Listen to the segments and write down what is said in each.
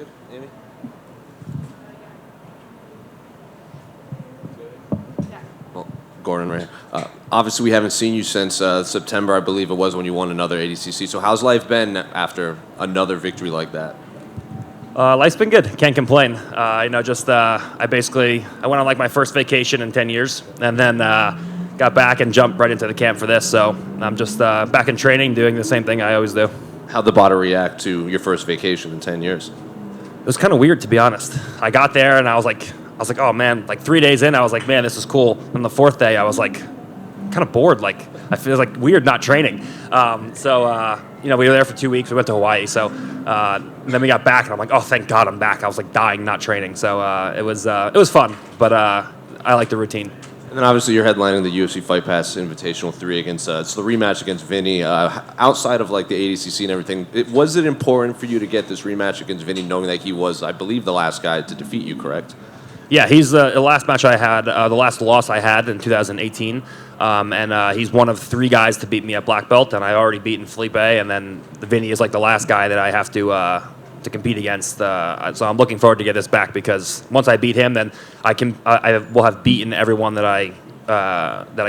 good, Amy? Well, Gordon, right here. Obviously, we haven't seen you since September, I believe it was, when you won another ADCC. So how's life been after another victory like that? Life's been good. Can't complain. I went on like my first vacation in 10 years, and then got back and jumped right into the camp for this. So I'm just back in training, doing the same thing I always do. How'd the body react to your first vacation in 10 years? It was kind of weird, to be honest. I got there and I was like, oh man, like 3 days in, I was like, man, this is cool. And the fourth day, I was like, kind of bored. Like, I feel like weird not training. We were there for 2 weeks. We went to Hawaii. So then we got back and I'm like, oh, thank God I'm back. I was like dying not training. So it was fun, but I like the routine. And then obviously you're headlining the UFC Fight Pass Invitational 3 against, it's the rematch against Vinny. Outside of like the ADCC and everything, was it important for you to get this rematch against Vinny, knowing that he was, I believe, the last guy to defeat you, correct? Yeah, he's the last match I had, the last loss I had in 2018. He's one of 3 guys to beat me at black belt, and I already beaten Felipe, and then Vinny is like the last guy that I have to compete against. So I'm looking forward to get this back, because once I beat him, then I will have beaten everyone that I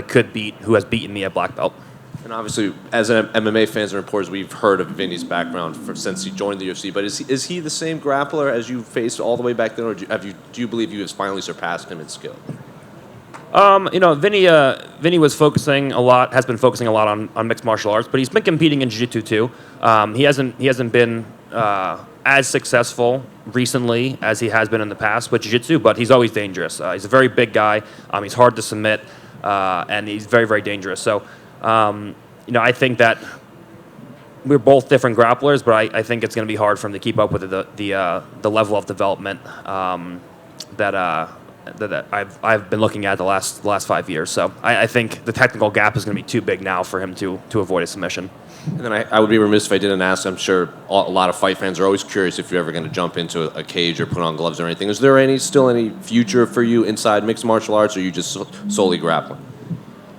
could beat who has beaten me at black belt. And obviously, as MMA fans and reporters, we've heard of Vinny's background since he joined the UFC. But is he the same grappler as you faced all the way back then, or do you believe you have finally surpassed him in skill? Vinny has been focusing a lot on mixed martial arts, but he's been competing in jiu-jitsu too. He hasn't been as successful recently as he has been in the past with jiu-jitsu, but he's always dangerous. He's a very big guy. He's hard to submit, and he's very, very dangerous. So, I think that we're both different grapplers, but I think it's going to be hard for him to keep up with the level of development that I've been looking at the last 5 years. So I think the technical gap is going to be too big now for him to avoid a submission. And then I would be remiss if I didn't ask. I'm sure a lot of fight fans are always curious if you're ever going to jump into a cage or put on gloves or anything. Is there still any future for you inside mixed martial arts, or are you just solely grappling?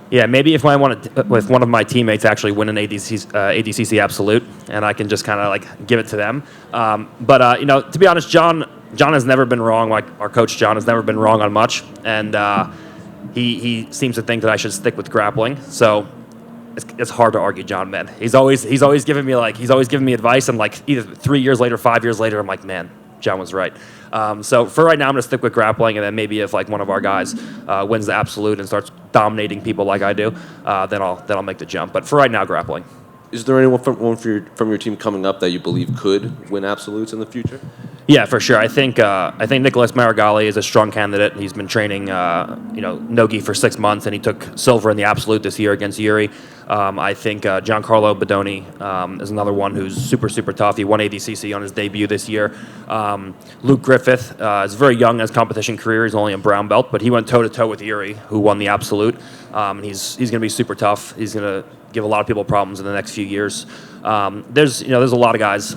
Yeah, maybe if one of my teammates actually win an ADCC Absolute, and I can just kind of like give it to them. To be honest, John has never been wrong. Like our coach John has never been wrong on much, and he seems to think that I should stick with grappling. So it's hard to argue John, man. He's always giving me advice, and like either 3 years later, 5 years later, I'm like, man, John was right. So for right now, I'm going to stick with grappling, and then maybe if like one of our guys wins the Absolute and starts dominating people like I do, then I'll make the jump. But for right now, grappling. Is there anyone from your team coming up that you believe could win Absolutes in the future? Yeah, for sure. I think Vinny Magalhaes is a strong candidate. He's been training, no-gi for 6 months, and he took silver in the Absolute this year against Yuri. I think Giancarlo Bodoni is another one who's super, super tough. He won ADCC on his debut this year. Luke Griffith is very young in his competition career. He's only a brown belt, but he went toe-to-toe with Yuri, who won the Absolute. And he's going to be super tough. He's going to give a lot of people problems in the next few years. There's a lot of guys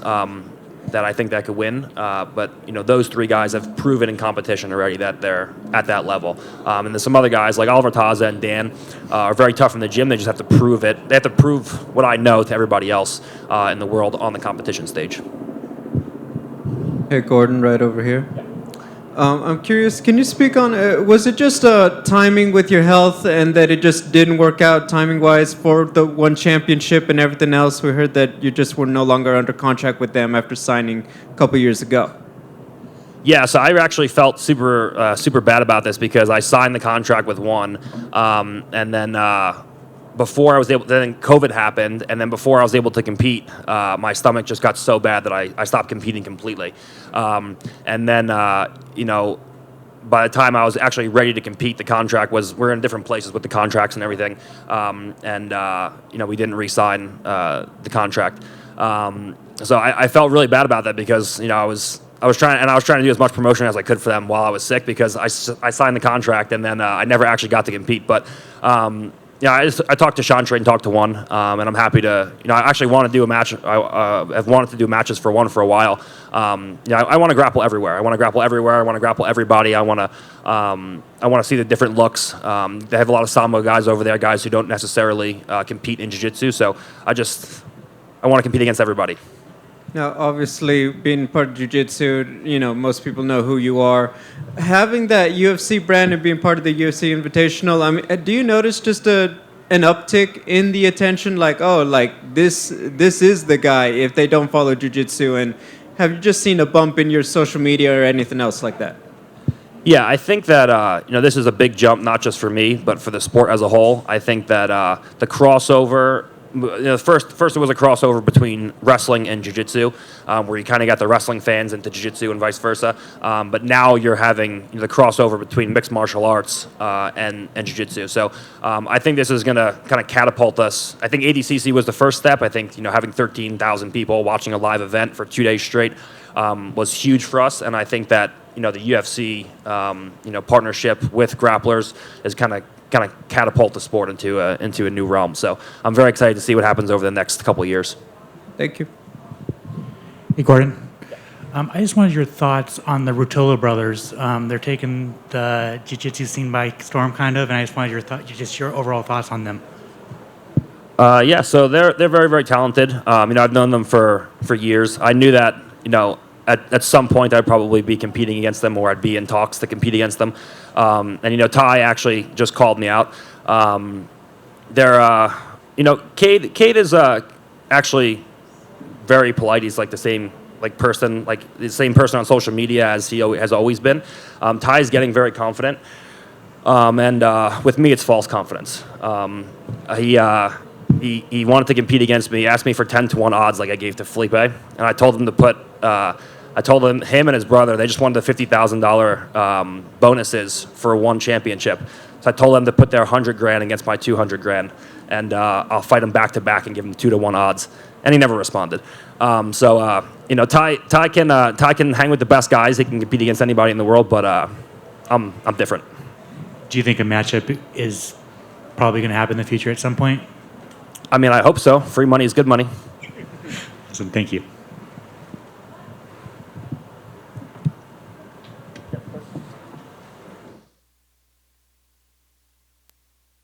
that I think that could win, but those 3 guys have proven in competition already that they're at that level. And there's some other guys like Oliver Taza and Dan are very tough in the gym. They just have to prove it. They have to prove what I know to everybody else in the world on the competition stage. Hey, Gordon, right over here. I'm curious, can you speak on, was it just timing with your health and that it just didn't work out timing-wise for the one championship and everything else? We heard that you just were no longer under contract with them after signing a couple years ago. Yeah, so I actually felt super bad about this because I signed the contract with one, and then before I was able, then COVID happened, and then before I was able to compete, my stomach just got so bad that I stopped competing completely. And then, by the time I was actually ready to compete, the contract we're in different places with the contracts and everything, we didn't re-sign the contract. So I felt really bad about that because I was trying to do as much promotion as I could for them while I was sick because I signed the contract and then I never actually got to compete, but. I talked to Chantre and talked to one, and I'm happy to. I actually want to do a match. I've wanted to do matches for one for a while. I want to grapple everywhere. I want to grapple everywhere. I want to grapple everybody. I want to see the different looks. They have a lot of Sambo guys over there, guys who don't necessarily compete in jiu-jitsu. So I want to compete against everybody. Now, obviously, being part of jiu-jitsu, most people know who you are. Having that UFC brand and being part of the UFC Invitational, I mean, do you notice just an uptick in the attention? Like, oh, like this is the guy if they don't follow jiu-jitsu. And have you just seen a bump in your social media or anything else like that? Yeah, I think that this is a big jump, not just for me, but for the sport as a whole. I think that the crossover. First it was a crossover between wrestling and jiu-jitsu, where you kind of got the wrestling fans into jiu-jitsu and vice versa. But now you're having the crossover between mixed martial arts and jiu-jitsu. So I think this is going to kind of catapult us. I think ADCC was the first step. I think having 13,000 people watching a live event for 2 days straight was huge for us, and I think that the UFC partnership with grapplers is kind of catapult the sport into a new realm. So I'm very excited to see what happens over the next couple of years. Thank you. Hey, Gordon. I just wanted your thoughts on the Rotolo brothers. They're taking the jiu-jitsu scene by storm, kind of, and I just wanted your overall thoughts on them. Yeah, so they're very, very talented. I've known them for years. I knew that at some point I'd probably be competing against them, or I'd be in talks to compete against them. And Ty actually just called me out. Cade is actually very polite. He's like the same person on social media as he has always been. Ty's getting very confident, and with me it's false confidence. He wanted to compete against me. He asked me for 10-1 odds like I gave to Felipe, and I told him to put. I told him and his brother, they just wanted the $50,000 bonuses for one championship. So I told them to put their $100,000 against my $200,000, and I'll fight him back to back and give him 2-1 odds. And he never responded. Ty can hang with the best guys. He can compete against anybody in the world, but I'm different. Do you think a matchup is probably going to happen in the future at some point? I mean, I hope so. Free money is good money. So, thank you.